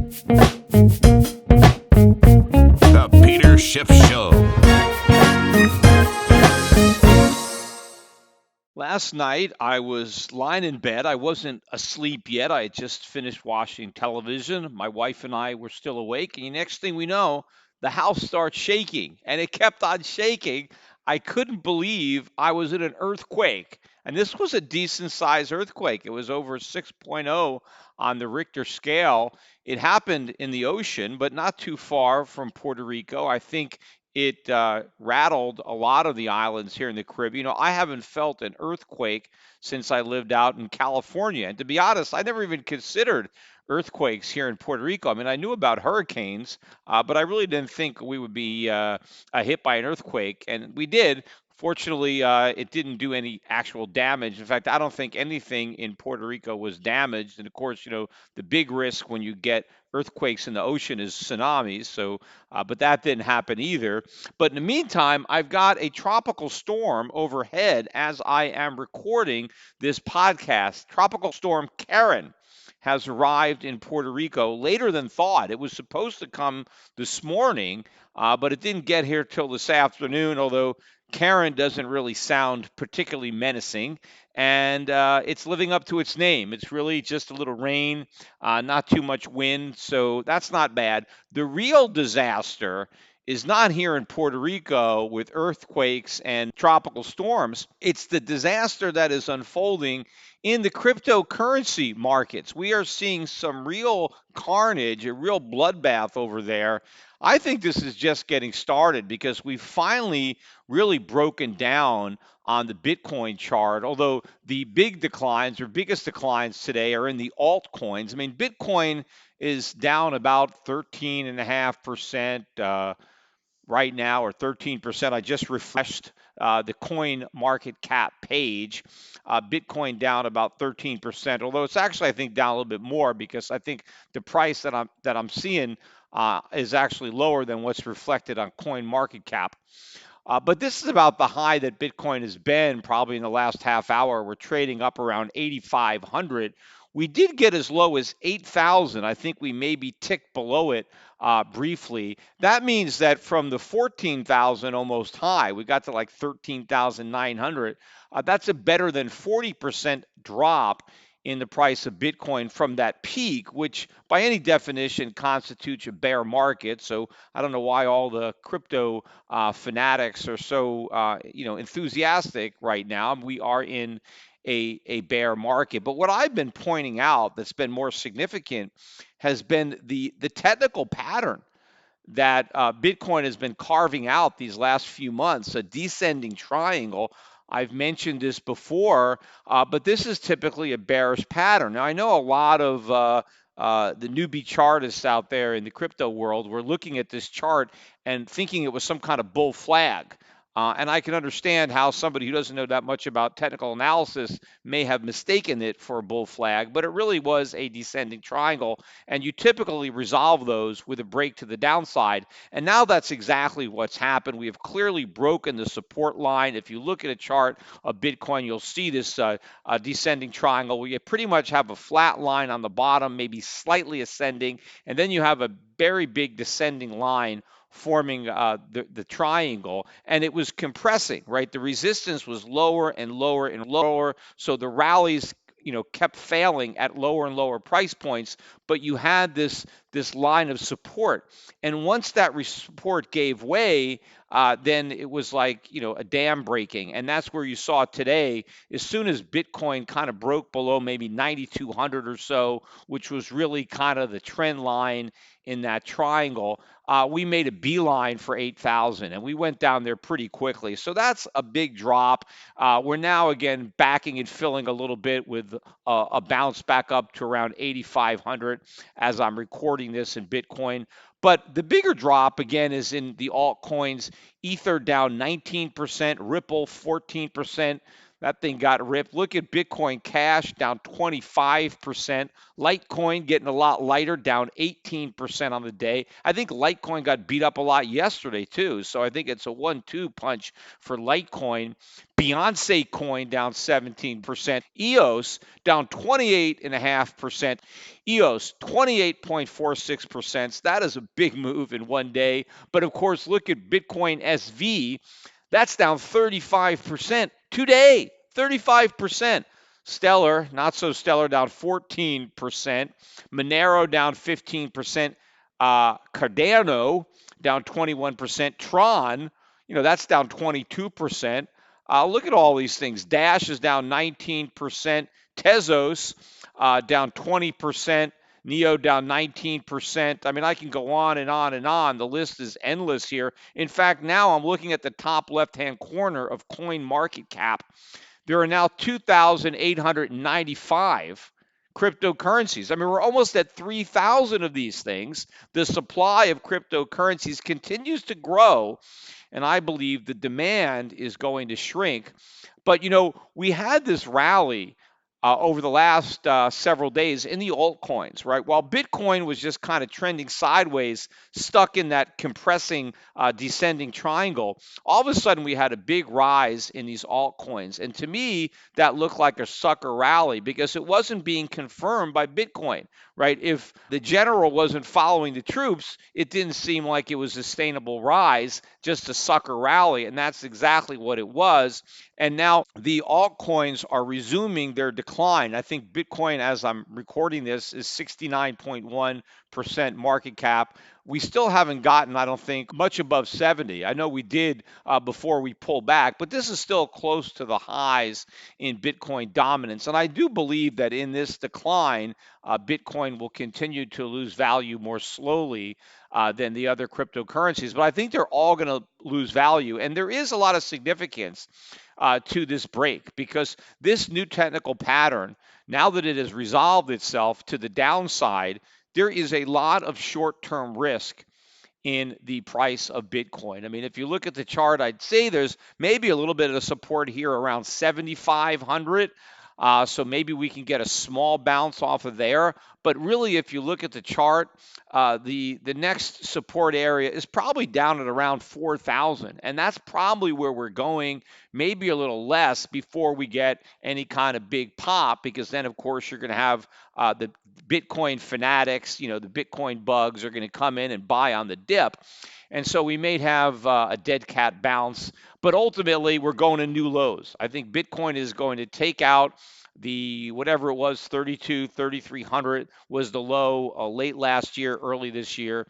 The Peter Schiff Show. Last night, I was lying in bed. I wasn't asleep yet. I had just finished watching television. My wife and I were still awake. And the next thing we know, the house starts shaking, and it kept on shaking. I couldn't believe I was in an earthquake. And this was a decent sized earthquake. It was over 6.0 on the Richter scale. It happened in the ocean, but not too far from Puerto Rico. I think it rattled a lot of the islands here in the Caribbean. I haven't felt an earthquake since I lived out in California. And to be honest, I never even considered earthquakes here in Puerto Rico. I mean, I knew about hurricanes, but I really didn't think we would be hit by an earthquake. And we did. Fortunately, it didn't do any actual damage. In fact, I don't think anything in Puerto Rico was damaged. And of course, the big risk when you get earthquakes in the ocean is tsunamis. So, but that didn't happen either. But in the meantime, I've got a tropical storm overhead as I am recording this podcast. Tropical storm Karen has arrived in Puerto Rico later than thought. It was supposed to come this morning, but it didn't get here till this afternoon, although Karen doesn't really sound particularly menacing, and it's living up to its name. It's really just a little rain, not too much wind, so that's not bad. The real disaster is not here in Puerto Rico with earthquakes and tropical storms. It's the disaster that is unfolding in the cryptocurrency markets. We are seeing some real carnage, a real bloodbath over there. I think this is just getting started because we've finally really broken down on the Bitcoin chart, although the big declines or biggest declines today are in the altcoins. I mean, Bitcoin is down about 13.5%. Right now, or 13%. I just refreshed the coin market cap page. Bitcoin down about 13%, although it's actually I think down a little bit more because I think the price that I'm seeing is actually lower than what's reflected on coin market cap. But this is about the high that Bitcoin has been probably in the last half hour. We're trading up around 8,500. We did get as low as 8,000. I think we maybe ticked below it briefly. That means that from the 14,000 almost high, we got to like 13,900. That's a better than 40% drop in the price of Bitcoin from that peak, which by any definition constitutes a bear market. So I don't know why all the crypto fanatics are so enthusiastic right now. We are in a bear market. But what I've been pointing out that's been more significant has been the technical pattern that Bitcoin has been carving out these last few months, a descending triangle. I've mentioned this before, but this is typically a bearish pattern. Now, I know a lot of the newbie chartists out there in the crypto world were looking at this chart and thinking it was some kind of bull flag. And I can understand how somebody who doesn't know that much about technical analysis may have mistaken it for a bull flag, but it really was a descending triangle. And you typically resolve those with a break to the downside. And now that's exactly what's happened. We have clearly broken the support line. If you look at a chart of Bitcoin, you'll see this descending triangle where you pretty much have a flat line on the bottom, maybe slightly ascending, and then you have a very big descending line forming the triangle, and it was compressing, right? The resistance was lower and lower and lower, so the rallies kept failing at lower and lower price points, but you had this line of support, and once that support gave way, then it was like a dam breaking, and that's where you saw today. As soon as Bitcoin kind of broke below maybe 9,200 or so, which was really kind of the trend line in that triangle, we made a beeline for 8,000, and we went down there pretty quickly. So that's a big drop. We're now again backing and filling a little bit with a bounce back up to around 8,500 as I'm recording this in Bitcoin. But the bigger drop again is in the altcoins. Ether down 19%, Ripple 14%. That thing got ripped. Look at Bitcoin Cash down 25%. Litecoin getting a lot lighter, down 18% on the day. I think Litecoin got beat up a lot yesterday too. So I think it's a 1-2 punch for Litecoin. Beyonce coin down 17%. EOS down 28.5%. EOS 28.46%. That is a big move in one day. But of course, look at Bitcoin SV. That's down 35% today. 35%. Stellar, not so stellar, down 14%. Monero down 15%. Cardano down 21%. Tron, that's down 22%. Look at all these things. Dash is down 19%. Tezos down 20%. Neo down 19%. I mean, I can go on and on and on. The list is endless here. In fact, now I'm looking at the top left-hand corner of Coin Market Cap. There are now 2,895 cryptocurrencies. I mean, we're almost at 3,000 of these things. The supply of cryptocurrencies continues to grow, and I believe the demand is going to shrink. But we had this rally over the last several days in the altcoins, right? While Bitcoin was just kind of trending sideways, stuck in that compressing, descending triangle, all of a sudden we had a big rise in these altcoins. And to me, that looked like a sucker rally because it wasn't being confirmed by Bitcoin, right? If the general wasn't following the troops, it didn't seem like it was a sustainable rise, just a sucker rally. And that's exactly what it was. And now the altcoins are resuming their decline. I think Bitcoin, as I'm recording this, is 69.1% market cap. We still haven't gotten, I don't think, much above 70. I know we did before we pulled back, but this is still close to the highs in Bitcoin dominance. And I do believe that in this decline, Bitcoin will continue to lose value more slowly than the other cryptocurrencies. But I think they're all going to lose value. And there is a lot of significance to this break because this new technical pattern, now that it has resolved itself to the downside, there is a lot of short-term risk in the price of Bitcoin. I mean, if you look at the chart, I'd say there's maybe a little bit of support here around 7,500. So maybe we can get a small bounce off of there. But really, if you look at the chart, the next support area is probably down at around 4,000. And that's probably where we're going, maybe a little less before we get any kind of big pop, because then, of course, you're going to have the Bitcoin fanatics, the Bitcoin bugs are going to come in and buy on the dip. And so we may have a dead cat bounce, but ultimately we're going to new lows. I think Bitcoin is going to take out the whatever it was, 3,300 was the low late last year, early this year.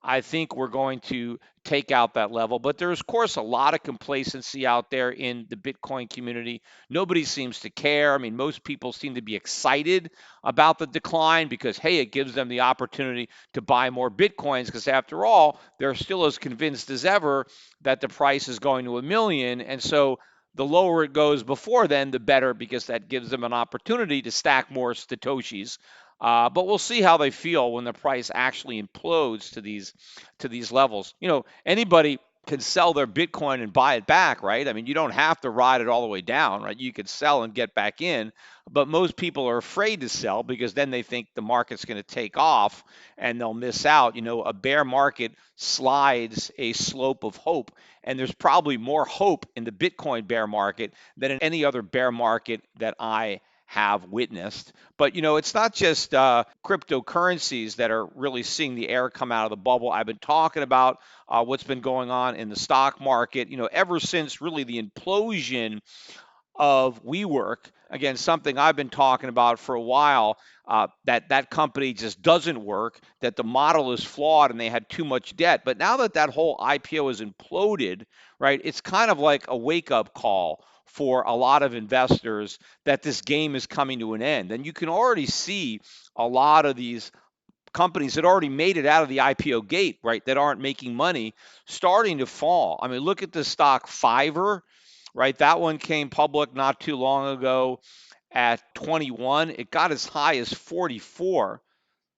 I think we're going to take out that level. But there's, of course, a lot of complacency out there in the Bitcoin community. Nobody seems to care. I mean, most people seem to be excited about the decline because, hey, it gives them the opportunity to buy more Bitcoins because, after all, they're still as convinced as ever that the price is going to a million. And so the lower it goes before then, the better, because that gives them an opportunity to stack more Satoshis. But we'll see how they feel when the price actually implodes to these levels. Anybody can sell their Bitcoin and buy it back, right? I mean, you don't have to ride it all the way down, right? You could sell and get back in, but most people are afraid to sell because then they think the market's going to take off and they'll miss out. A bear market slides a slope of hope, and there's probably more hope in the Bitcoin bear market than in any other bear market that I have witnessed. But it's not just cryptocurrencies that are really seeing the air come out of the bubble. I've been talking about what's been going on in the stock market, ever since really the implosion of WeWork. Again, something I've been talking about for a while, that company just doesn't work, that the model is flawed and they had too much debt. But now that whole IPO is imploded, right, it's kind of like a wake-up call for a lot of investors that this game is coming to an end. And you can already see a lot of these companies that already made it out of the IPO gate, right, that aren't making money, starting to fall. I mean, look at the stock Fiverr, right? That one came public not too long ago at 21. It got as high as 44.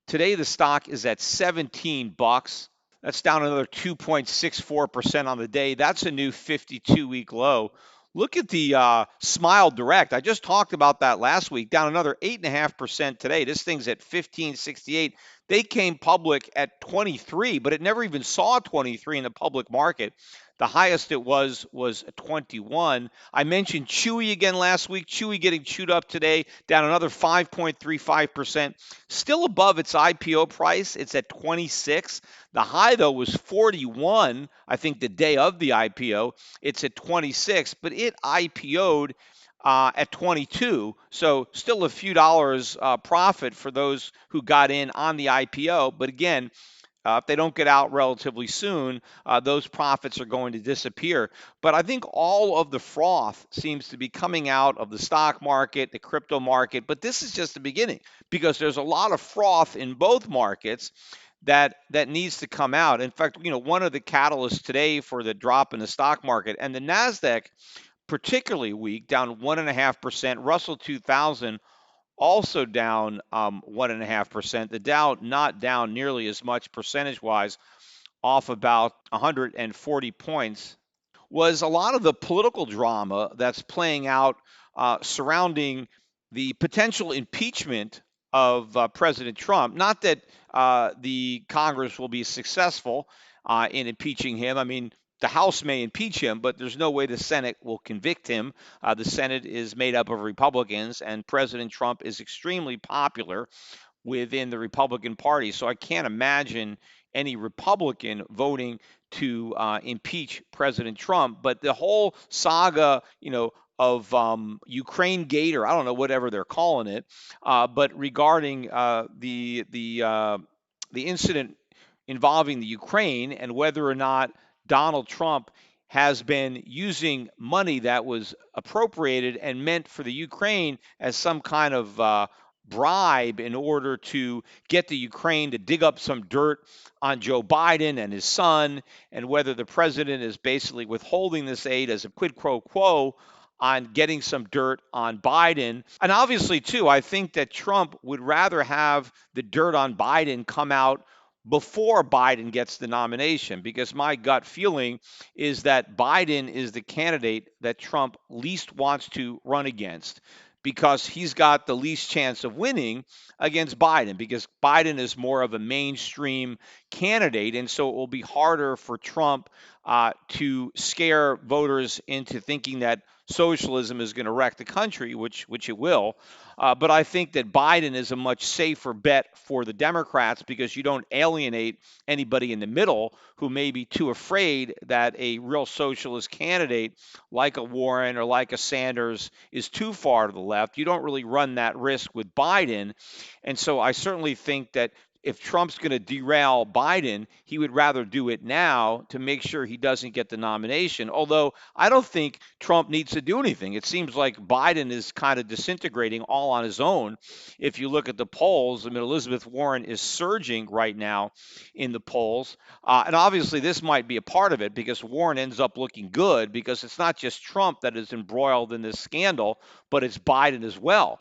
Today, the stock is at 17 bucks. That's down another 2.64% on the day. That's a new 52-week low. Look at the Smile Direct. I just talked about that last week, down another 8.5% today. This thing's at 1568. They came public at 23, but it never even saw 23 in the public market. The highest it was 21. I mentioned Chewy again last week. Chewy getting chewed up today, down another 5.35%. Still above its IPO price. It's at 26. The high, though, was 41, I think, the day of the IPO. It's at 26, but it IPO'd at 22. So still a few dollars profit for those who got in on the IPO. But again, if they don't get out relatively soon, those profits are going to disappear. But I think all of the froth seems to be coming out of the stock market, the crypto market. But this is just the beginning because there's a lot of froth in both markets that needs to come out. In fact, one of the catalysts today for the drop in the stock market and the Nasdaq particularly weak, down 1.5%. Russell 2000 also down 1.5%. The Dow not down nearly as much percentage wise, off about 140 points. Was a lot of the political drama that's playing out surrounding the potential impeachment of President Trump. Not that the Congress will be successful in impeaching him. I mean, the House may impeach him, but there's no way the Senate will convict him. The Senate is made up of Republicans, and President Trump is extremely popular within the Republican Party. So I can't imagine any Republican voting to impeach President Trump. But the whole saga, of Ukraine Gate, or I don't know, whatever they're calling it, but regarding the incident involving the Ukraine and whether or not Donald Trump has been using money that was appropriated and meant for the Ukraine as some kind of bribe in order to get the Ukraine to dig up some dirt on Joe Biden and his son, and whether the president is basically withholding this aid as a quid pro quo on getting some dirt on Biden. And obviously, too, I think that Trump would rather have the dirt on Biden come out before Biden gets the nomination, because my gut feeling is that Biden is the candidate that Trump least wants to run against because he's got the least chance of winning against Biden, because Biden is more of a mainstream candidate. And so it will be harder for Trump to scare voters into thinking that socialism is going to wreck the country, which it will. But I think that Biden is a much safer bet for the Democrats because you don't alienate anybody in the middle who may be too afraid that a real socialist candidate like a Warren or like a Sanders is too far to the left. You don't really run that risk with Biden. And so I certainly think that if Trump's going to derail Biden, he would rather do it now to make sure he doesn't get the nomination. Although I don't think Trump needs to do anything. It seems like Biden is kind of disintegrating all on his own. If you look at the polls, I mean, Elizabeth Warren is surging right now in the polls. And obviously, this might be a part of it because Warren ends up looking good because it's not just Trump that is embroiled in this scandal, but it's Biden as well,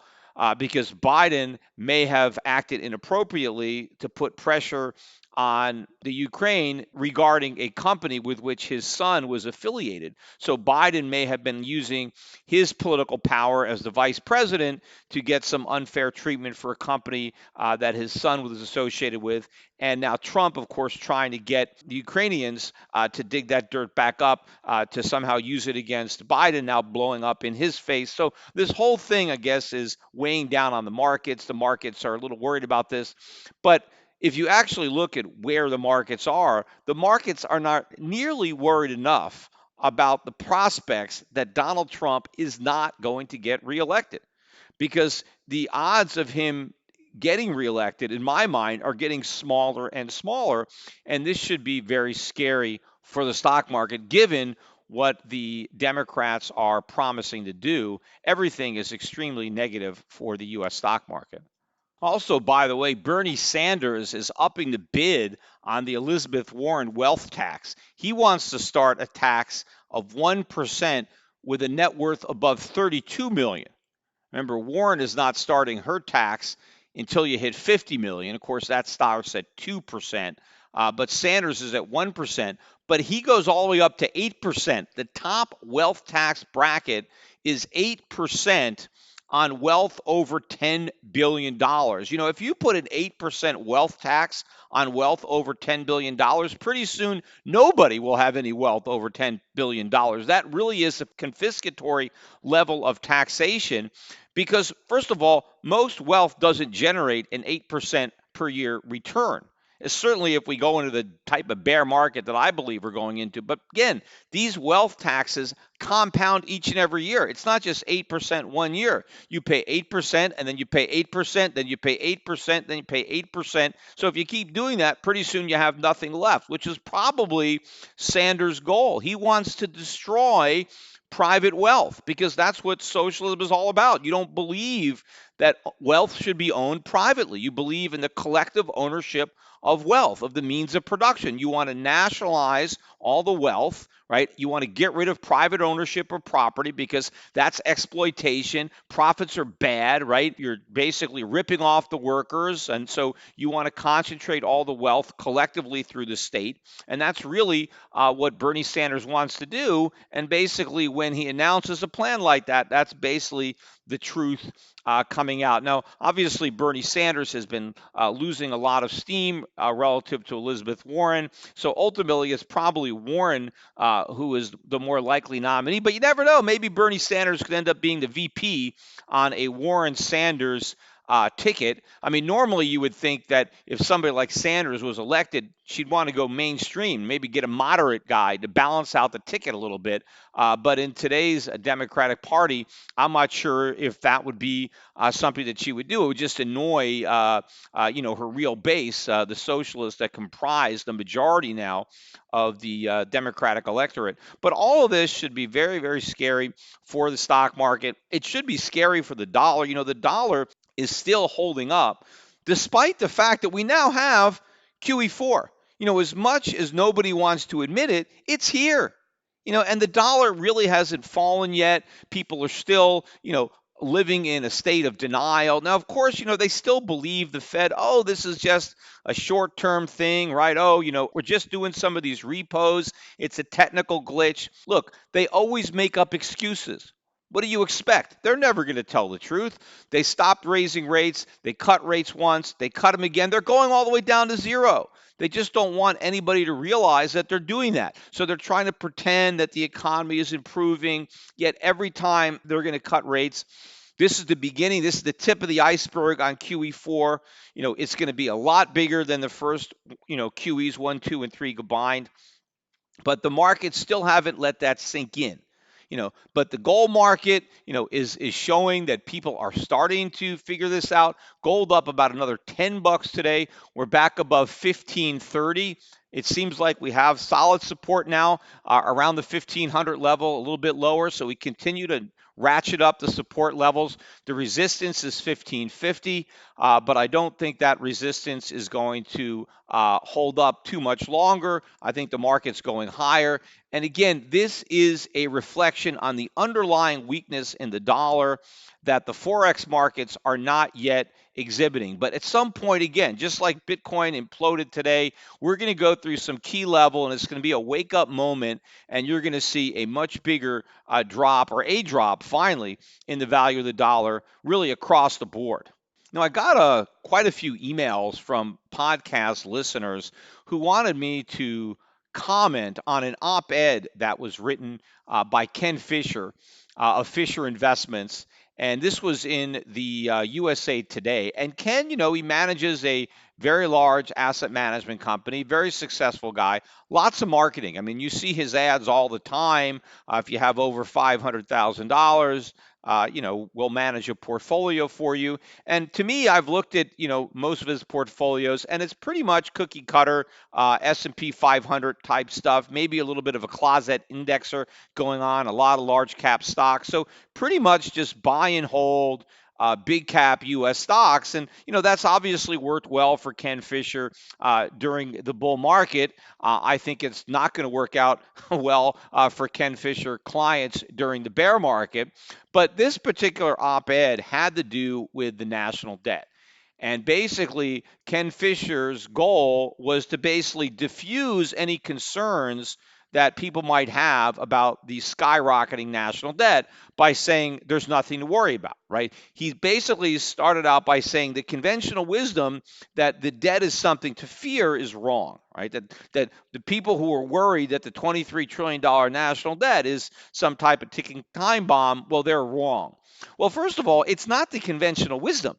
because Biden may have acted inappropriately to put pressure on the Ukraine regarding a company with which his son was affiliated. So Biden may have been using his political power as the vice president to get some unfair treatment for a company that his son was associated with. And now Trump, of course, trying to get the Ukrainians to dig that dirt back up to somehow use it against Biden, now blowing up in his face. So this whole thing, I guess, is weighing down on the markets. The markets are a little worried about this. But if you actually look at where the markets are not nearly worried enough about the prospects that Donald Trump is not going to get reelected, because the odds of him getting reelected, in my mind, are getting smaller and smaller. And this should be very scary for the stock market, given what the Democrats are promising to do. Everything is extremely negative for the U.S. stock market. Also, by the way, Bernie Sanders is upping the bid on the Elizabeth Warren wealth tax. He wants to start a tax of 1% with a net worth above 32 million. Remember, Warren is not starting her tax until you hit 50 million. Of course, that starts at 2%. but Sanders is at 1%. But he goes all the way up to 8%. The top wealth tax bracket is 8% on wealth over $10 billion. If you put an 8% wealth tax on wealth over $10 billion, pretty soon nobody will have any wealth over $10 billion. That really is a confiscatory level of taxation because, first of all, most wealth doesn't generate an 8% per year return. Certainly, if we go into the type of bear market that I believe we're going into. But again, these wealth taxes compound each and every year. It's not just 8% one year. You pay 8%, and then you pay 8%, then you pay 8%, then you pay 8%. So if you keep doing that, pretty soon you have nothing left, which is probably Sanders' goal. He wants to destroy private wealth because that's what socialism is all about. You don't believe that wealth should be owned privately. You believe in the collective ownership of wealth, of the means of production. You want to nationalize all the wealth, right? You want to get rid of private ownership of property because that's exploitation. Profits are bad, right? You're basically ripping off the workers. And so you want to concentrate all the wealth collectively through the state. And that's really what Bernie Sanders wants to do. And basically, when he announces a plan like that, that's basically the truth coming out. Now, obviously, Bernie Sanders has been losing a lot of steam relative to Elizabeth Warren. So ultimately, it's probably Warren who is the more likely nominee. But you never know. Maybe Bernie Sanders could end up being the VP on a Warren Sanders ticket. I mean, normally you would think that if somebody like Sanders was elected, she'd want to go mainstream, maybe get a moderate guy to balance out the ticket a little bit. But in today's Democratic Party, I'm not sure if that would be something that she would do. It would just annoy, her real base, the socialists that comprise the majority now of the Democratic electorate. But all of this should be very, very scary for the stock market. It should be scary for the dollar. The dollar is still holding up despite the fact that we now have QE4. As much as nobody wants to admit it, it's here. And the dollar really hasn't fallen yet. People are still, living in a state of denial. Now, of course, they still believe the Fed, oh, this is just a short term thing, right? Oh, we're just doing some of these repos. It's a technical glitch. Look, they always make up excuses. What do you expect? They're never going to tell the truth. They stopped raising rates. They cut rates once. They cut them again. They're going all the way down to zero. They just don't want anybody to realize that they're doing that. So they're trying to pretend that the economy is improving, yet every time they're going to cut rates, this is the beginning. This is the tip of the iceberg on QE4. It's going to be a lot bigger than the first, QEs 1, 2, and 3 combined. But the markets still haven't let that sink in. But the gold market, is showing that people are starting to figure this out. Gold up about another $10 today. We're back above 1530. It seems like we have solid support now around the 1500 level, a little bit lower. So we continue to ratchet up the support levels. The resistance is 1550, but I don't think that resistance is going to hold up too much longer. I think the market's going higher. And again, this is a reflection on the underlying weakness in the dollar that the Forex markets are not yet exhibiting. But at some point, again, just like Bitcoin imploded today, we're going to go through some key level, and it's going to be a wake-up moment, and you're going to see a much bigger drop, or a drop, finally, in the value of the dollar, really across the board. Now, I got quite a few emails from podcast listeners who wanted me to comment on an op-ed that was written by Ken Fisher of Fisher Investments. And this was in the USA Today. And Ken, he manages a very large asset management company, very successful guy, lots of marketing. I mean, you see his ads all the time. If you have over $500,000, we'll manage a portfolio for you. And to me, I've looked at, most of his portfolios, and it's pretty much cookie cutter S&P 500 type stuff, maybe a little bit of a closet indexer going on, a lot of large cap stocks. So pretty much just buy and hold big cap U.S. stocks. And, that's obviously worked well for Ken Fisher during the bull market. I think it's not going to work out well for Ken Fisher clients during the bear market. But this particular op-ed had to do with the national debt. And basically, Ken Fisher's goal was to basically diffuse any concerns that people might have about the skyrocketing national debt by saying there's nothing to worry about, right? He basically started out by saying the conventional wisdom that the debt is something to fear is wrong, right? That the people who are worried that the $23 trillion national debt is some type of ticking time bomb, well, they're wrong. Well, first of all, it's not the conventional wisdom.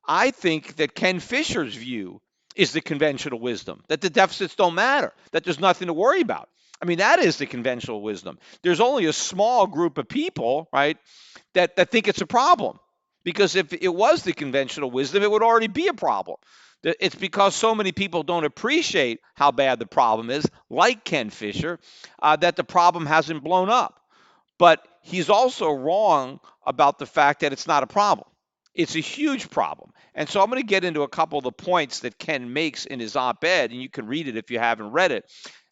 I think that Ken Fisher's view is the conventional wisdom, that the deficits don't matter, that there's nothing to worry about. I mean, that is the conventional wisdom. There's only a small group of people, right, that think it's a problem. Because if it was the conventional wisdom, it would already be a problem. It's because so many people don't appreciate how bad the problem is, like Ken Fisher, that the problem hasn't blown up. But he's also wrong about the fact that it's not a problem. It's a huge problem. And so I'm going to get into a couple of the points that Ken makes in his op ed, and you can read it if you haven't read it,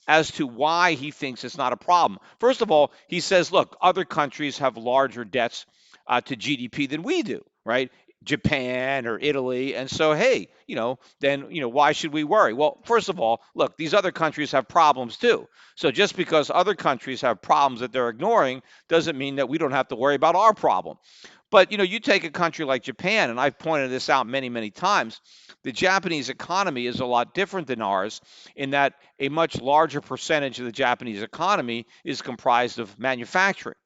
as to why he thinks it's not a problem. First of all, he says, look, other countries have larger debts to GDP than we do, right? Japan or Italy. And so, hey, then, why should we worry? Well, first of all, look, these other countries have problems too. So just because other countries have problems that they're ignoring doesn't mean that we don't have to worry about our problem. But you take a country like Japan, and I've pointed this out many, many times. The Japanese economy is a lot different than ours in that a much larger percentage of the Japanese economy is comprised of manufacturing.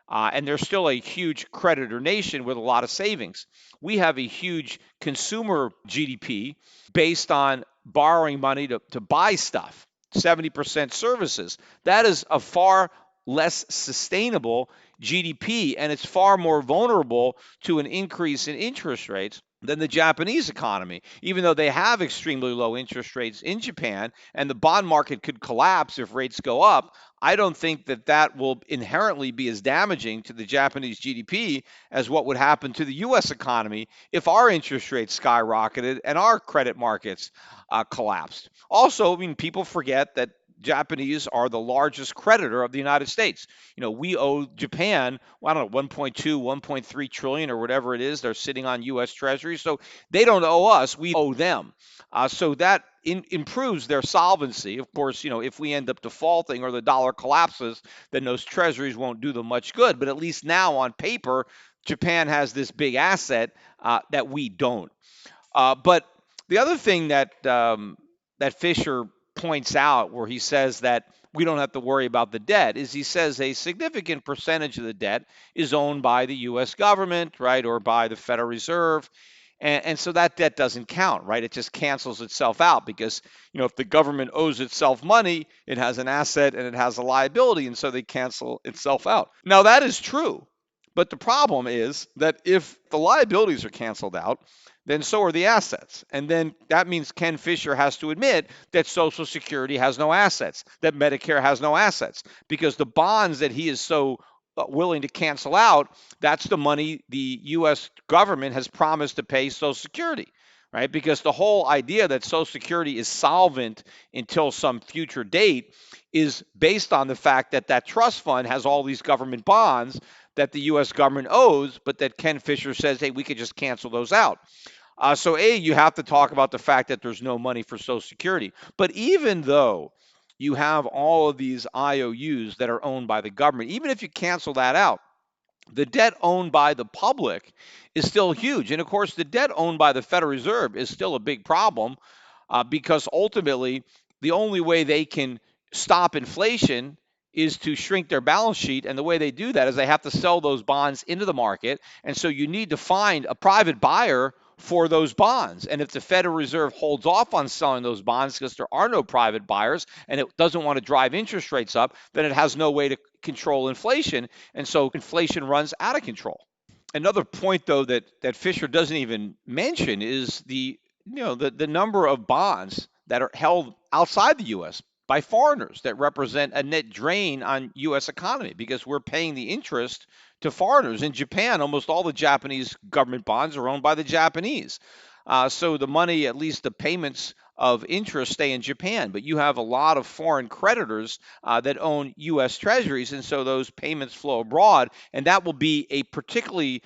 And they're still a huge creditor nation with a lot of savings. We have a huge consumer GDP based on borrowing money to buy stuff, 70% services. That is a far less sustainable GDP, and it's far more vulnerable to an increase in interest rates than the Japanese economy, even though they have extremely low interest rates in Japan and the bond market could collapse if rates go up. I don't think that will inherently be as damaging to the Japanese GDP as what would happen to the U.S. economy if our interest rates skyrocketed and our credit markets collapsed. Also, I mean, people forget that Japanese are the largest creditor of the United States. We owe Japan, well, I don't know, 1.2, 1.3 trillion or whatever it is. They're sitting on U.S. Treasuries. So they don't owe us, we owe them. So that improves their solvency. Of course, if we end up defaulting or the dollar collapses, then those treasuries won't do them much good. But at least now on paper, Japan has this big asset that we don't. But the other thing that Fisher points out, where he says that we don't have to worry about the debt, is he says a significant percentage of the debt is owned by the U.S. government, right, or by the Federal Reserve. And so that debt doesn't count, right? It just cancels itself out because, if the government owes itself money, it has an asset and it has a liability, and so they cancel itself out. Now, that is true. But the problem is that if the liabilities are canceled out, then so are the assets. And then that means Ken Fisher has to admit that Social Security has no assets, that Medicare has no assets, because the bonds that he is so willing to cancel out, that's the money the U.S. government has promised to pay Social Security, right? Because the whole idea that Social Security is solvent until some future date is based on the fact that that trust fund has all these government bonds that the U.S. government owes, but that Ken Fisher says, hey, we could just cancel those out. So, you have to talk about the fact that there's no money for Social Security. But even though you have all of these IOUs that are owned by the government, even if you cancel that out, the debt owned by the public is still huge. And of course, the debt owned by the Federal Reserve is still a big problem because ultimately, the only way they can stop inflation is to shrink their balance sheet. And the way they do that is they have to sell those bonds into the market. And so you need to find a private buyer for those bonds. And if the Federal Reserve holds off on selling those bonds because there are no private buyers and it doesn't want to drive interest rates up, then it has no way to control inflation. And so inflation runs out of control. Another point, though, that Fisher doesn't even mention is the number of bonds that are held outside the U.S. by foreigners that represent a net drain on U.S. economy because we're paying the interest to foreigners. In Japan, almost all the Japanese government bonds are owned by the Japanese. So the money, at least the payments of interest, stay in Japan. But you have a lot of foreign creditors that own U.S. treasuries, and so those payments flow abroad. And that will be a particularly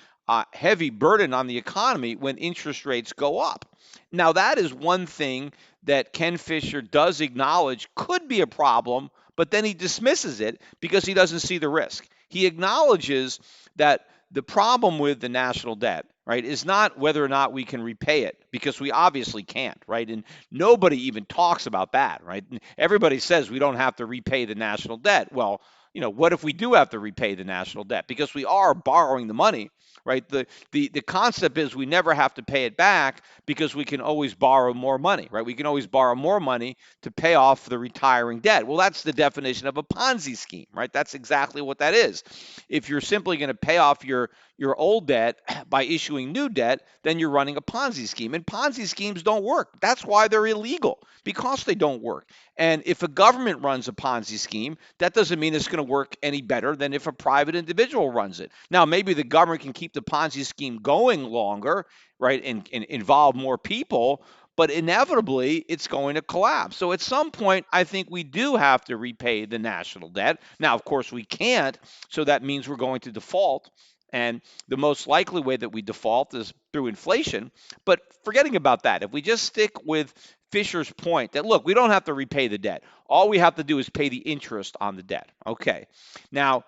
heavy burden on the economy when interest rates go up. Now, that is one thing that Ken Fisher does acknowledge could be a problem, but then he dismisses it because he doesn't see the risk. He acknowledges that the problem with the national debt, right, is not whether or not we can repay it, because we obviously can't, right? And nobody even talks about that, right? Everybody says we don't have to repay the national debt. Well, what if we do have to repay the national debt? Because we are borrowing the money, right? The concept is we never have to pay it back because we can always borrow more money, right? We can always borrow more money to pay off the retiring debt. Well, that's the definition of a Ponzi scheme, right? That's exactly what that is. If you're simply going to pay off your old debt by issuing new debt, then you're running a Ponzi scheme. And Ponzi schemes don't work. That's why they're illegal, because they don't work. And if a government runs a Ponzi scheme, that doesn't mean it's going to work any better than if a private individual runs it. Now, maybe the government can keep the Ponzi scheme going longer, right, and involve more people, but inevitably it's going to collapse. So at some point, I think we do have to repay the national debt. Now, of course, we can't, so that means we're going to default. And the most likely way that we default is through inflation. But forgetting about that, if we just stick with Fisher's point that, look, we don't have to repay the debt. All we have to do is pay the interest on the debt. Okay. Now,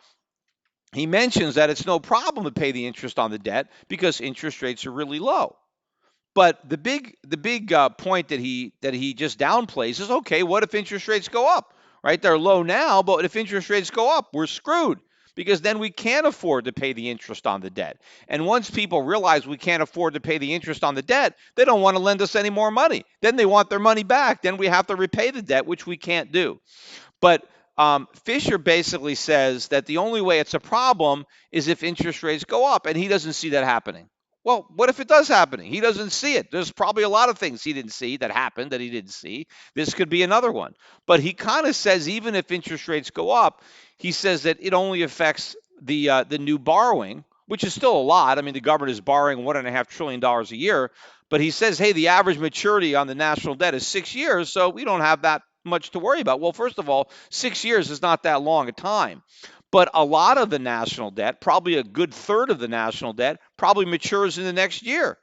he mentions that it's no problem to pay the interest on the debt because interest rates are really low. But the big point that he just downplays is, okay, what if interest rates go up? Right? They're low now, but if interest rates go up, we're screwed, because then we can't afford to pay the interest on the debt. And once people realize we can't afford to pay the interest on the debt, they don't want to lend us any more money. Then they want their money back. Then we have to repay the debt, which we can't do. But Fisher basically says that the only way it's a problem is if interest rates go up, and he doesn't see that happening. Well, what if it does happen? He doesn't see it. There's probably a lot of things he didn't see that happened that he didn't see. This could be another one. But he kind of says even if interest rates go up, he says that it only affects the new borrowing, which is still a lot. I mean, the government is borrowing $1.5 trillion a year, but he says, hey, the average maturity on the national debt is 6 years, so we don't have that much to worry about. Well, first of all, 6 years is not that long a time. But a lot of the national debt, probably a good third of the national debt, probably matures in the next year,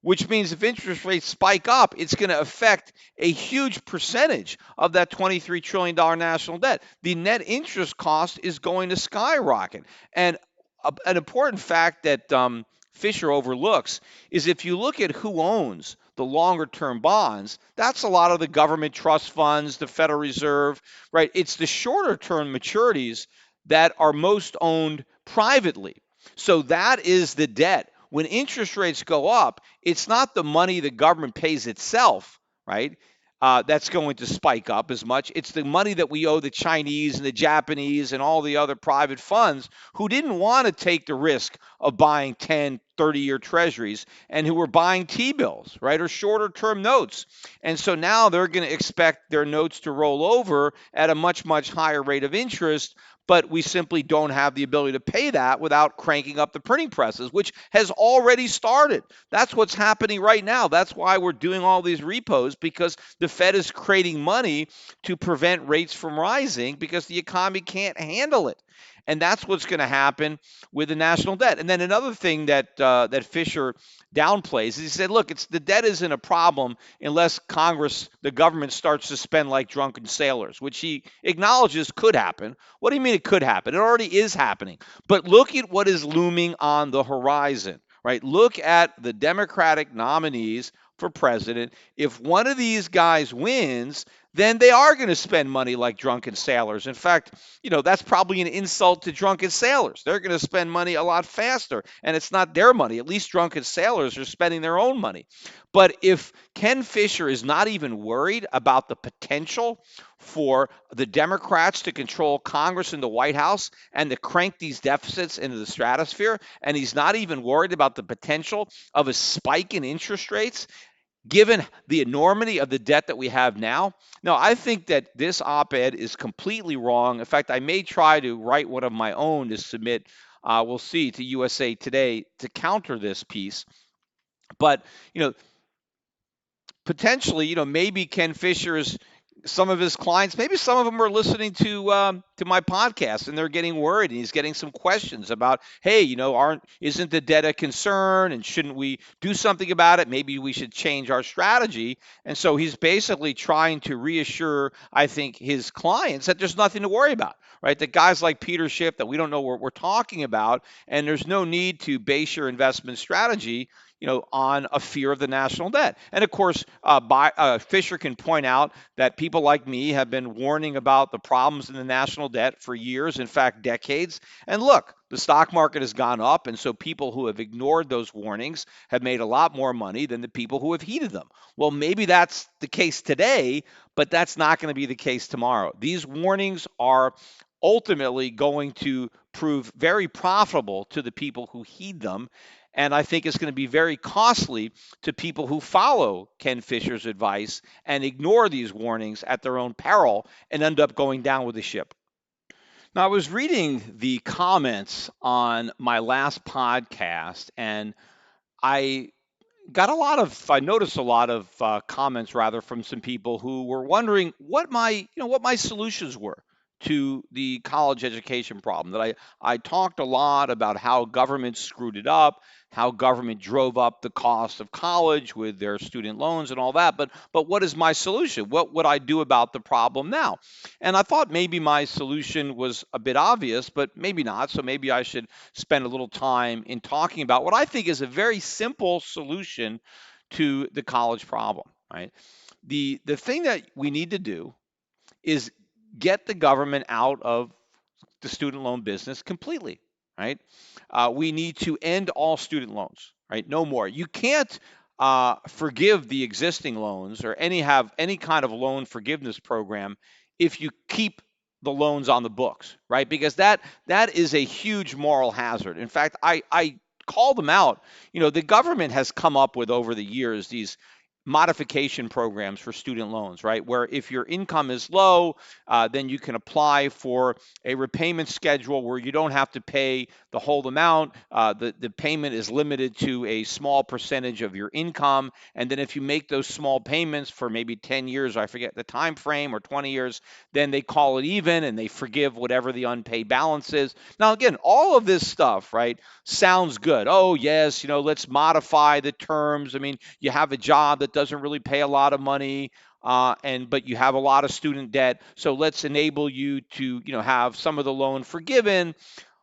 which means if interest rates spike up, it's going to affect a huge percentage of that $23 trillion national debt. The net interest cost is going to skyrocket. And an important fact that Fisher overlooks is if you look at who owns the longer term bonds, that's a lot of the government trust funds, the Federal Reserve, right? It's the shorter term maturities that are most owned privately. So that is the debt. When interest rates go up, it's not the money the government pays itself, right? That's going to spike up as much. It's the money that we owe the Chinese and the Japanese and all the other private funds who didn't want to take the risk of buying 10, 30-year treasuries and who were buying T-bills, right, or shorter term notes. And so now they're going to expect their notes to roll over at a much, much higher rate of interest, but we simply don't have the ability to pay that without cranking up the printing presses, which has already started. That's what's happening right now. That's why we're doing all these repos, because the Fed is creating money to prevent rates from rising because the economy can't handle it. And that's what's going to happen with the national debt. And then another thing that Fisher downplays is he said, look, the debt isn't a problem unless Congress, the government, starts to spend like drunken sailors, which he acknowledges could happen. What do you mean it could happen? It already is happening. But look at what is looming on the horizon, right? Look at the Democratic nominees for president. If one of these guys wins, then they are going to spend money like drunken sailors. In fact, that's probably an insult to drunken sailors. They're going to spend money a lot faster, and it's not their money. At least drunken sailors are spending their own money. But if Ken Fisher is not even worried about the potential for the Democrats to control Congress and the White House and to crank these deficits into the stratosphere, and he's not even worried about the potential of a spike in interest rates, given the enormity of the debt that we have now. No, I think that this op-ed is completely wrong. In fact, I may try to write one of my own to submit, we'll see, to USA Today to counter this piece. But, potentially, maybe Ken Fisher is some of his clients, maybe some of them are listening to my podcast and they're getting worried, and he's getting some questions about, hey, aren't isn't the debt a concern, and shouldn't we do something about it? Maybe we should change our strategy. And so he's basically trying to reassure, I think, his clients that there's nothing to worry about, right? That guys like Peter Schiff, that we don't know what we're talking about, and there's no need to base your investment strategy on a fear of the national debt. And of course, Fisher can point out that people like me have been warning about the problems in the national debt for years, in fact, decades. And look, the stock market has gone up, and so people who have ignored those warnings have made a lot more money than the people who have heeded them. Well, maybe that's the case today, but that's not going to be the case tomorrow. These warnings are ultimately going to prove very profitable to the people who heed them. And I think it's going to be very costly to people who follow Ken Fisher's advice and ignore these warnings at their own peril and end up going down with the ship. Now, I was reading the comments on my last podcast, and I I noticed a lot of comments rather from some people who were wondering what my solutions were to the college education problem. That I talked a lot about how government screwed it up, how government drove up the cost of college with their student loans and all that. But what is my solution? What would I do about the problem now? And I thought maybe my solution was a bit obvious, but maybe not. So maybe I should spend a little time in talking about what I think is a very simple solution to the college problem, right? The thing that we need to do is get the government out of the student loan business completely, right? We need to end all student loans, right? No more. You can't forgive the existing loans or have any kind of loan forgiveness program if you keep the loans on the books, right? Because that is a huge moral hazard. In fact, I call them out. The government has come up with over the years these modification programs for student loans, right? Where if your income is low, then you can apply for a repayment schedule where you don't have to pay the whole amount. The payment is limited to a small percentage of your income. And then if you make those small payments for maybe 10 years, I forget the time frame, or 20 years, then they call it even and they forgive whatever the unpaid balance is. Now, again, all of this stuff, right, sounds good. Oh, yes, let's modify the terms. I mean, you have a job that doesn't really pay a lot of money, but you have a lot of student debt, so let's enable you to have some of the loan forgiven.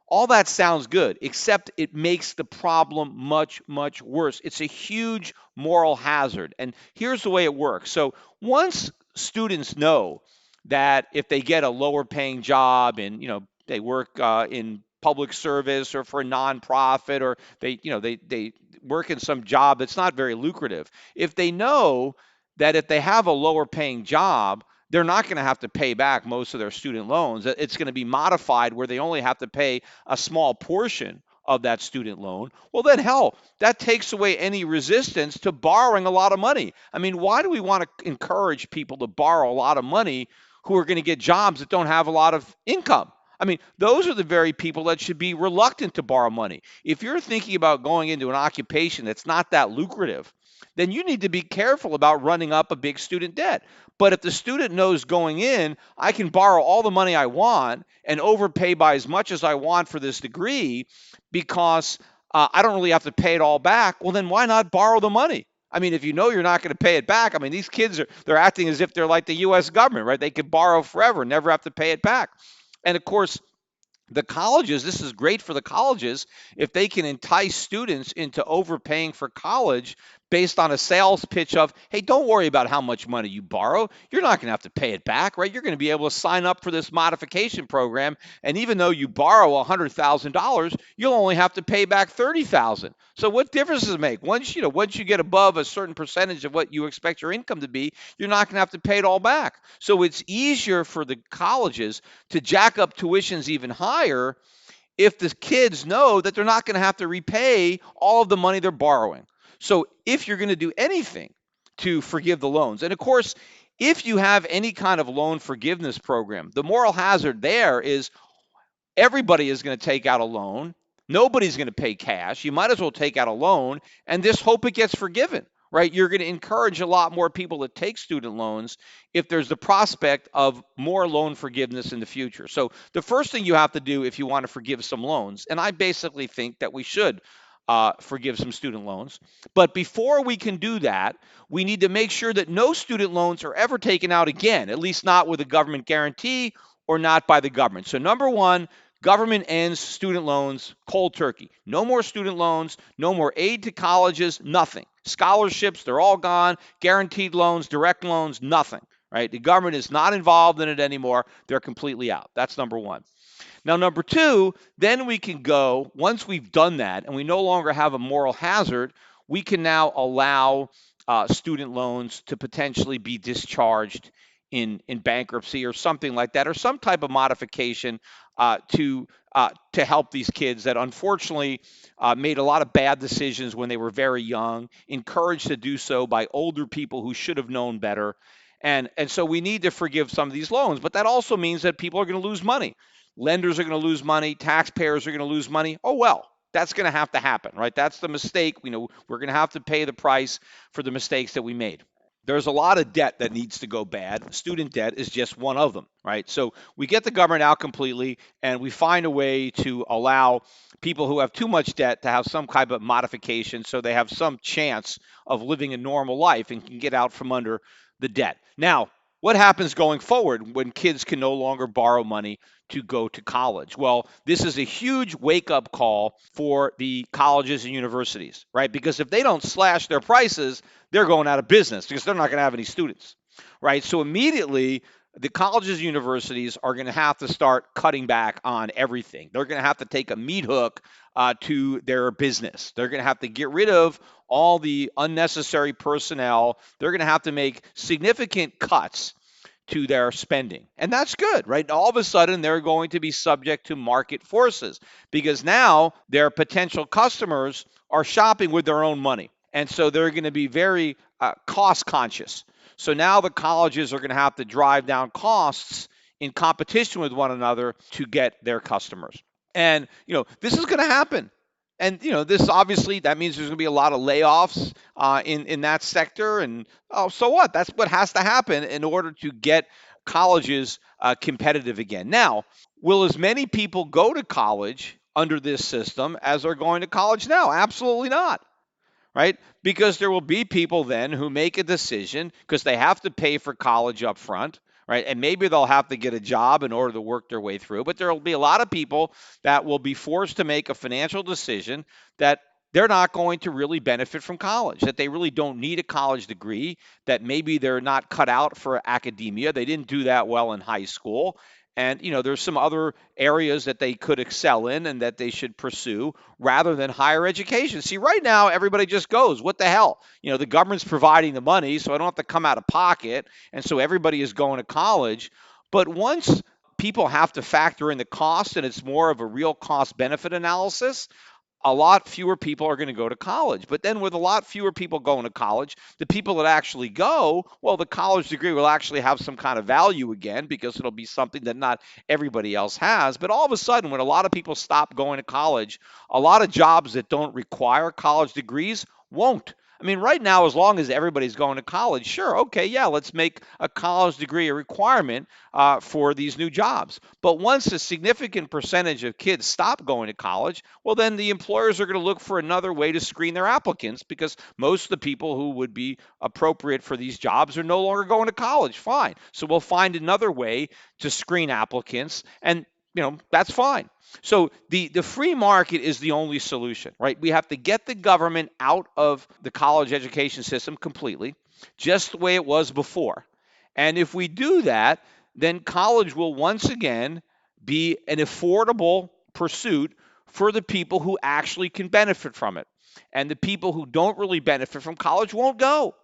All that sounds good, except it makes the problem much, much worse. It's a huge moral hazard. And here's the way it works. So once students know that if they get a lower paying job and they work in public service or for a nonprofit, or they work in some job that's not very lucrative, if they know that if they have a lower paying job, they're not going to have to pay back most of their student loans. It's going to be modified where they only have to pay a small portion of that student loan. Well, then hell, that takes away any resistance to borrowing a lot of money. I mean, why do we want to encourage people to borrow a lot of money who are going to get jobs that don't have a lot of income? I mean, those are the very people that should be reluctant to borrow money. If you're thinking about going into an occupation that's not that lucrative, then you need to be careful about running up a big student debt. But if the student knows going in, I can borrow all the money I want and overpay by as much as I want for this degree because I don't really have to pay it all back, well, then why not borrow the money? I mean, if you know you're not going to pay it back, I mean, these kids they're acting as if they're like the U.S. government, right? They could borrow forever, never have to pay it back. And of course, the colleges, this is great for the colleges if they can entice students into overpaying for college based on a sales pitch of, hey, don't worry about how much money you borrow. You're not going to have to pay it back, right? You're going to be able to sign up for this modification program. And even though you borrow $100,000, you'll only have to pay back $30,000. So what difference does it make? Once you get above a certain percentage of what you expect your income to be, you're not going to have to pay it all back. So it's easier for the colleges to jack up tuitions even higher if the kids know that they're not going to have to repay all of the money they're borrowing. So if you're going to do anything to forgive the loans, and of course, if you have any kind of loan forgiveness program, the moral hazard there is everybody is going to take out a loan. Nobody's going to pay cash. You might as well take out a loan and just hope it gets forgiven, right? You're going to encourage a lot more people to take student loans if there's the prospect of more loan forgiveness in the future. So the first thing you have to do if you want to forgive some loans, and I basically think that we should forgive some student loans. But before we can do that, we need to make sure that no student loans are ever taken out again, at least not with a government guarantee or not by the government. So, number one, government ends student loans cold turkey. No more student loans, no more aid to colleges, nothing. Scholarships, they're all gone. Guaranteed loans, direct loans, nothing. Right? The government is not involved in it anymore. They're completely out. That's number one. Now, number two, then we can go, once we've done that and we no longer have a moral hazard, we can now allow student loans to potentially be discharged in bankruptcy or something like that, or some type of modification to help these kids that unfortunately made a lot of bad decisions when they were very young, encouraged to do so by older people who should have known better. And so we need to forgive some of these loans, but that also means that people are going to lose money. Lenders are going to lose money. Taxpayers are going to lose money. Oh, well, that's going to happen, right? That's the mistake. We're going to have to pay the price for the mistakes that we made. There's a lot of debt that needs to go bad. Student debt is just one of them, right? So we get the government out completely and we find a way to allow people who have too much debt to have some kind of modification so they have some chance of living a normal life and can get out from under the debt. Now, what happens going forward when kids can no longer borrow money to go to college? Well, this is a huge wake up call for the colleges and universities, right? Because if they don't slash their prices, they're going out of business because they're not going to have any students, right? So immediately, the colleges and universities are going to have to start cutting back on everything. They're going to have to take a meat hook to their business. They're going to have to get rid of all the unnecessary personnel. They're going to have to make significant cuts to their spending. And that's good, right? All of a sudden, they're going to be subject to market forces because now their potential customers are shopping with their own money. And so they're going to be very cost conscious. So now the colleges are going to have to drive down costs in competition with one another to get their customers. And, this is going to happen. And, this obviously, that means there's going to be a lot of layoffs in that sector. And, oh, so what? That's what has to happen in order to get colleges competitive again. Now, will as many people go to college under this system as are going to college now? Absolutely not, right? Because there will be people then who make a decision because they have to pay for college up front, right? And maybe they'll have to get a job in order to work their way through. But there will be a lot of people that will be forced to make a financial decision that they're not going to really benefit from college, that they really don't need a college degree, that maybe they're not cut out for academia. They didn't do that well in high school. And, there's some other areas that they could excel in and that they should pursue rather than higher education. See, right now, everybody just goes, what the hell? The government's providing the money, so I don't have to come out of pocket. And so everybody is going to college. But once people have to factor in the cost and it's more of a real cost benefit analysis, a lot fewer people are going to go to college. But then with a lot fewer people going to college, the people that actually go, well, the college degree will actually have some kind of value again because it'll be something that not everybody else has. But all of a sudden, when a lot of people stop going to college, a lot of jobs that don't require college degrees won't. I mean, right now, as long as everybody's going to college, sure, okay, yeah, let's make a college degree a requirement for these new jobs. But once a significant percentage of kids stop going to college, well, then the employers are going to look for another way to screen their applicants because most of the people who would be appropriate for these jobs are no longer going to college. Fine. So we'll find another way to screen applicants, and that's fine. So the free market is the only solution, right? We have to get the government out of the college education system completely, just the way it was before. And if we do that, then college will once again be an affordable pursuit for the people who actually can benefit from it. And the people who don't really benefit from college won't go.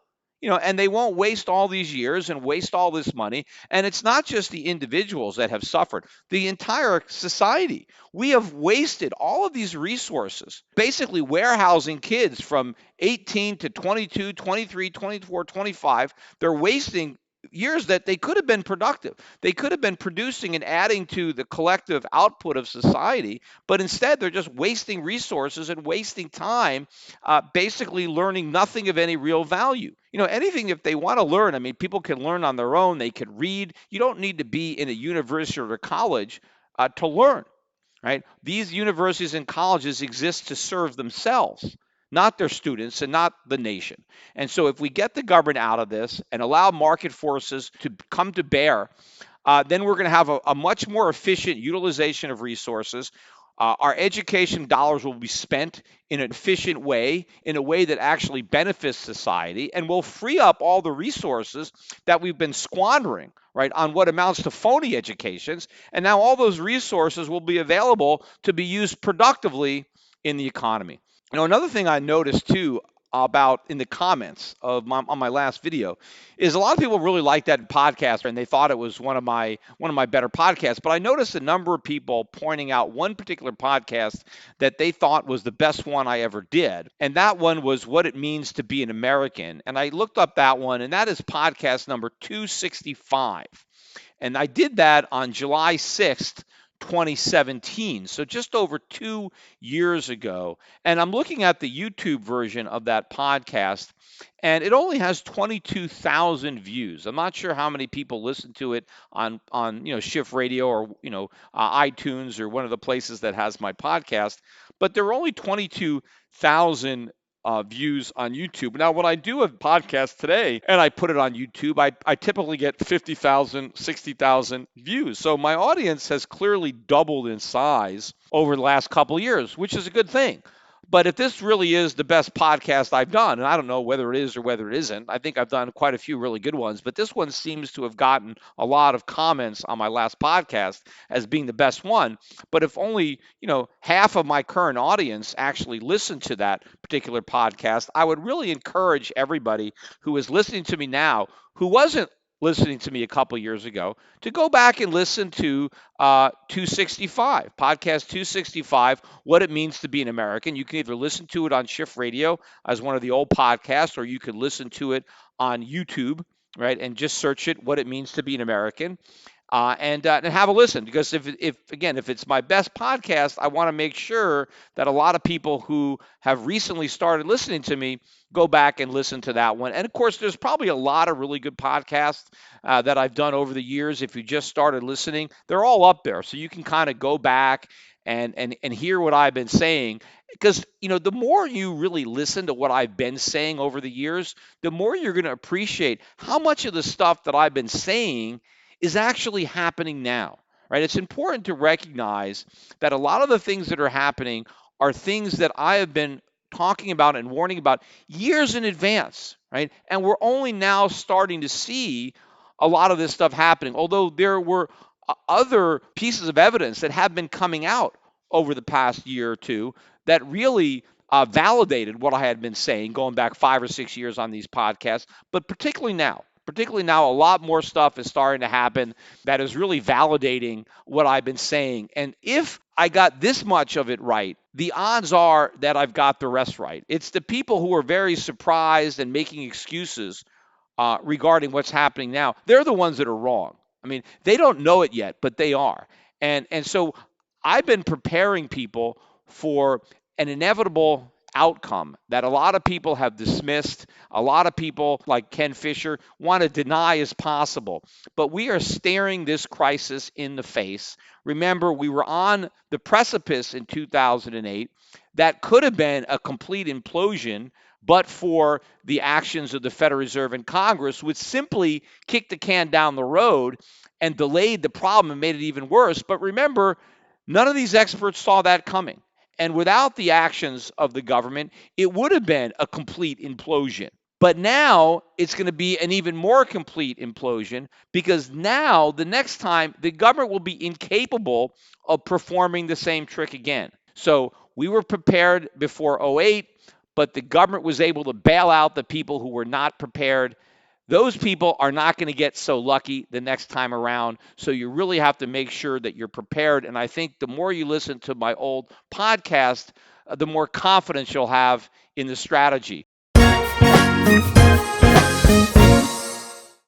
And they won't waste all these years and waste all this money. And it's not just the individuals that have suffered, the entire society. We have wasted all of these resources, basically warehousing kids from 18 to 22, 23, 24, 25. They're wasting years that they could have been productive. They could have been producing and adding to the collective output of society, but instead they're just wasting resources and wasting time, basically learning nothing of any real value. Anything if they want to learn, I mean, people can learn on their own. They can read. You don't need to be in a university or a college to learn, right? These universities and colleges exist to serve themselves, not their students and not the nation. And so if we get the government out of this and allow market forces to come to bear, then we're going to have a much more efficient utilization of resources. Our education dollars will be spent in an efficient way, in a way that actually benefits society, and will free up all the resources that we've been squandering, right, on what amounts to phony educations. And now all those resources will be available to be used productively in the economy. Another thing I noticed too about in the comments of on my last video is a lot of people really liked that podcast and they thought it was one of my better podcasts. But I noticed a number of people pointing out one particular podcast that they thought was the best one I ever did, and that one was What It Means to Be an American. And I looked up that one, and that is podcast number 265. And I did that on July 6th, 2017. So just over 2 years ago. And I'm looking at the YouTube version of that podcast, and it only has 22,000 views. I'm not sure how many people listen to it on Schiff Radio or iTunes or one of the places that has my podcast, but there are only 22,000 views on YouTube. Now, when I do a podcast today and I put it on YouTube, I typically get 50,000, 60,000 views. So my audience has clearly doubled in size over the last couple of years, which is a good thing. But if this really is the best podcast I've done, and I don't know whether it is or whether it isn't, I think I've done quite a few really good ones, but this one seems to have gotten a lot of comments on my last podcast as being the best one. But if only, half of my current audience actually listened to that particular podcast, I would really encourage everybody who is listening to me now, who wasn't listening to me a couple years ago, to go back and listen to 265, podcast 265, What It Means to Be an American. You can either listen to it on Schiff Radio as one of the old podcasts, or you could listen to it on YouTube, right, and just search it, What It Means to Be an American. And have a listen, because if it's my best podcast, I want to make sure that a lot of people who have recently started listening to me go back and listen to that one. And of course, there's probably a lot of really good podcasts that I've done over the years. If you just started listening, they're all up there, so you can kind of go back and hear what I've been saying. Because the more you really listen to what I've been saying over the years, the more you're going to appreciate how much of the stuff that I've been saying is actually happening now, right? It's important to recognize that a lot of the things that are happening are things that I have been talking about and warning about years in advance, right? And we're only now starting to see a lot of this stuff happening, although there were other pieces of evidence that have been coming out over the past year or two that really validated what I had been saying going back 5 or 6 years on these podcasts, but particularly now, a lot more stuff is starting to happen that is really validating what I've been saying. And if I got this much of it right, the odds are that I've got the rest right. It's the people who are very surprised and making excuses regarding what's happening now. They're the ones that are wrong. I mean, they don't know it yet, but they are. And so I've been preparing people for an inevitable outcome that a lot of people have dismissed. A lot of people, like Ken Fisher, want to deny as possible. But we are staring this crisis in the face. Remember, we were on the precipice in 2008. That could have been a complete implosion, but for the actions of the Federal Reserve and Congress, which simply kicked the can down the road and delayed the problem and made it even worse. But remember, none of these experts saw that coming. And without the actions of the government, it would have been a complete implosion. But now it's going to be an even more complete implosion, because now the next time the government will be incapable of performing the same trick again. So we were prepared before '08, but the government was able to bail out the people who were not prepared. Those people are not going to get so lucky the next time around. So you really have to make sure that you're prepared. And I think the more you listen to my old podcast, the more confidence you'll have in the strategy.